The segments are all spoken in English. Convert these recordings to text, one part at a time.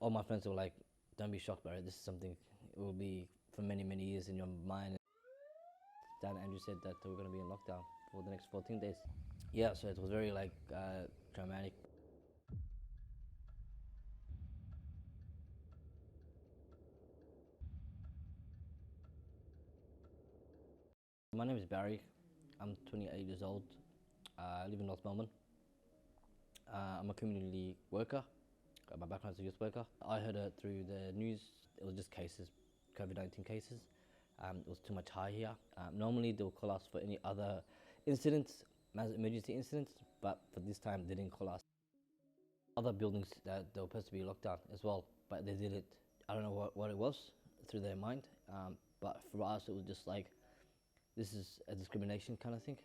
all my friends were like, don't be shocked, Barry, this is something, it will be for many, many years in your mind. Dan Andrew said that we're going to be in lockdown for the next 14 days. Yeah, so it was very like dramatic. My name is Barry. I'm 28 years old. I live in North Melbourne. I'm a community worker. My background is a youth worker. I heard it through the news. It was just cases, COVID-19 cases. It was too much high here. Normally they'll call us for any other incidents, mass emergency incidents, but for this time they didn't call us. Other buildings that they were supposed to be locked down as well, but they didn't. I don't know what it was through their mind, but for us it was just like, this is a discrimination kind of thing.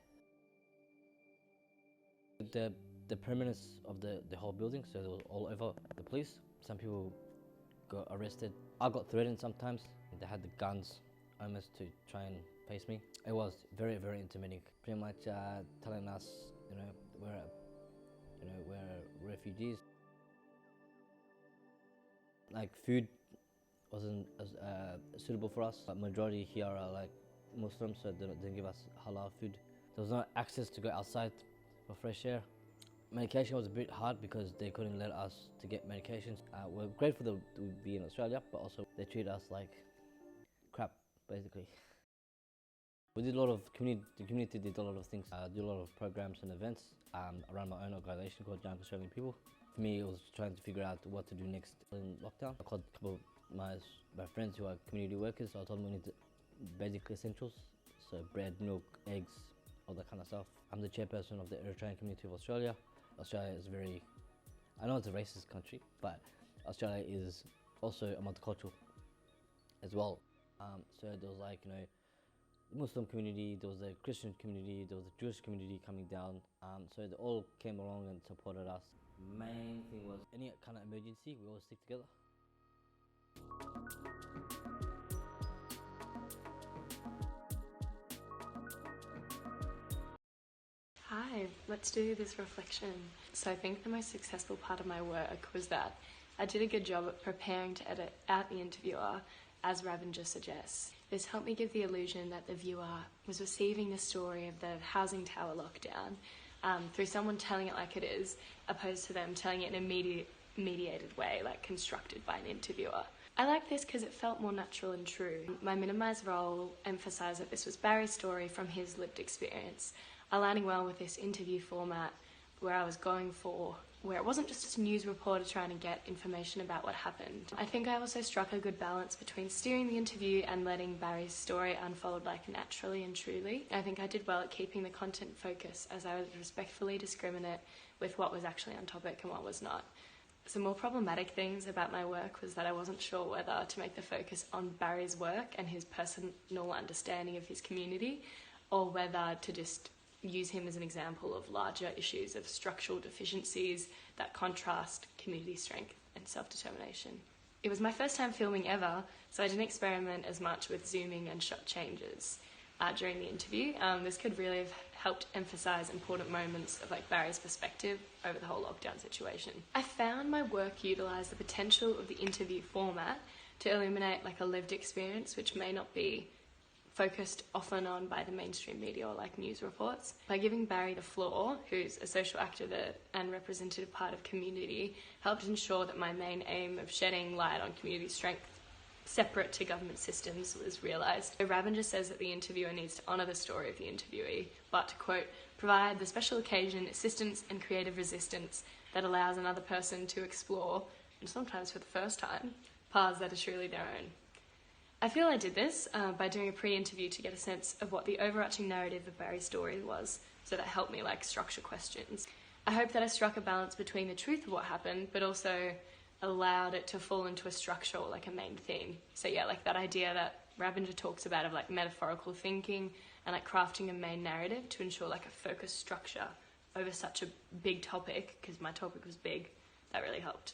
The permanence of the whole building, so it was all over the place. Some people got arrested. I got threatened sometimes. They had the guns almost to try and face me. It was very, very intimidating. Pretty much telling us, we're refugees. Like food wasn't as suitable for us. But majority here are like Muslims, so they didn't give us halal food. There was no access to go outside for fresh air. Medication was a bit hard because they couldn't let us to get medications. We're grateful to be in Australia, but also they treat us like crap, basically. We did a lot of the community did a lot of things. Did a lot of programs and events around my own organisation called Young Australian People. For me, it was trying to figure out what to do next in lockdown. I called a couple of my friends who are community workers, so I told them we need basic essentials, so bread, milk, eggs, all that kind of stuff. I'm the chairperson of the Eritrean community of Australia. Australia is I know it's a racist country, but Australia is also a multicultural as well. So there was like, the Muslim community, there was the Christian community, there was the Jewish community coming down. So they all came along and supported us. Main thing was any kind of emergency, we all stick together. Hi, let's do this reflection. So I think the most successful part of my work was that I did a good job at preparing to edit out the interviewer, as Ravinger suggests. This helped me give the illusion that the viewer was receiving the story of the housing tower lockdown through someone telling it like it is, opposed to them telling it in a mediated way, like constructed by an interviewer. I like this because it felt more natural and true. My minimised role emphasised that this was Barry's story from his lived experience, aligning well with this interview format where I was going for, where it wasn't just a news reporter trying to get information about what happened. I think I also struck a good balance between steering the interview and letting Barry's story unfold like naturally and truly. I think I did well at keeping the content focus as I was respectfully discriminate with what was actually on topic and what was not. Some more problematic things about my work was that I wasn't sure whether to make the focus on Barry's work and his personal understanding of his community, or whether to just use him as an example of larger issues of structural deficiencies that contrast community strength and self-determination. It was my first time filming ever, so I didn't experiment as much with zooming and shot changes during the interview. This could really have helped emphasise important moments of Barry's perspective over the whole lockdown situation. I found my work utilised the potential of the interview format to illuminate a lived experience which may not be focused often on by the mainstream media or news reports. By giving Barry the floor, who's a social actor and representative part of community, helped ensure that my main aim of shedding light on community strength separate to government systems was realised. Ravinger says that the interviewer needs to honour the story of the interviewee, but to, quote, provide the special occasion, assistance and creative resistance that allows another person to explore, and sometimes for the first time, paths that are truly their own. I feel I did this by doing a pre-interview to get a sense of what the overarching narrative of Barry's story was, so that helped me structure questions. I hope that I struck a balance between the truth of what happened, but also allowed it to fall into a structure or a main theme. So yeah, that idea that Ravinger talks about of metaphorical thinking and crafting a main narrative to ensure a focused structure over such a big topic, because my topic was big, that really helped.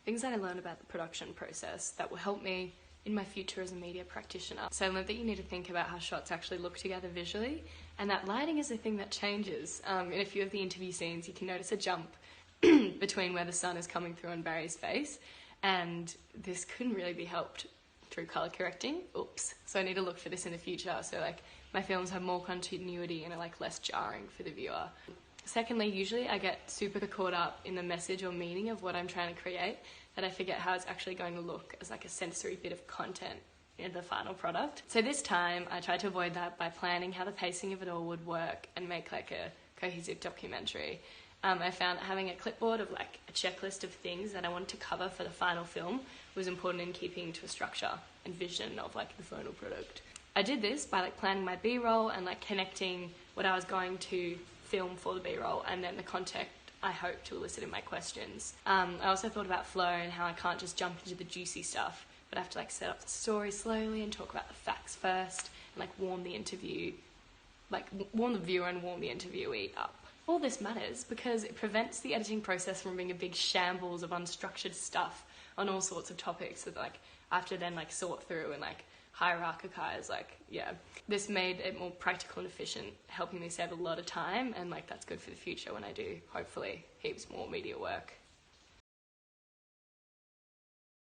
Things that I learned about the production process that will help me in my future as a media practitioner. So I learned that you need to think about how shots actually look together visually, and that lighting is the thing that changes. In a few of the interview scenes, you can notice a jump between where the sun is coming through on Barry's face And this couldn't really be helped through colour correcting. Oops. So I need to look for this in the future. So like my films have more continuity and are like less jarring for the viewer. Secondly, usually I get super caught up in the message or meaning of what I'm trying to create that I forget how it's actually going to look as like a sensory bit of content in the final product. So this time I tried to avoid that by planning how the pacing of it all would work and make like a cohesive documentary. I found that having a clipboard of like a checklist of things that I wanted to cover for the final film was important in keeping to a structure and vision of like the final product. I did this by like planning my B-roll and like connecting what I was going to film for the B-roll and then the content I hope to elicit in my questions. I also thought about flow and how I can't just jump into the juicy stuff, but I have to like set up the story slowly and talk about the facts first and like warm the viewer and warm the interviewee up. All this matters because it prevents the editing process from being a big shambles of unstructured stuff on all sorts of topics that like I have to then like sort through and like hierarchize. This made it more practical and efficient, helping me save a lot of time, and like that's good for the future when I do hopefully heaps more media work.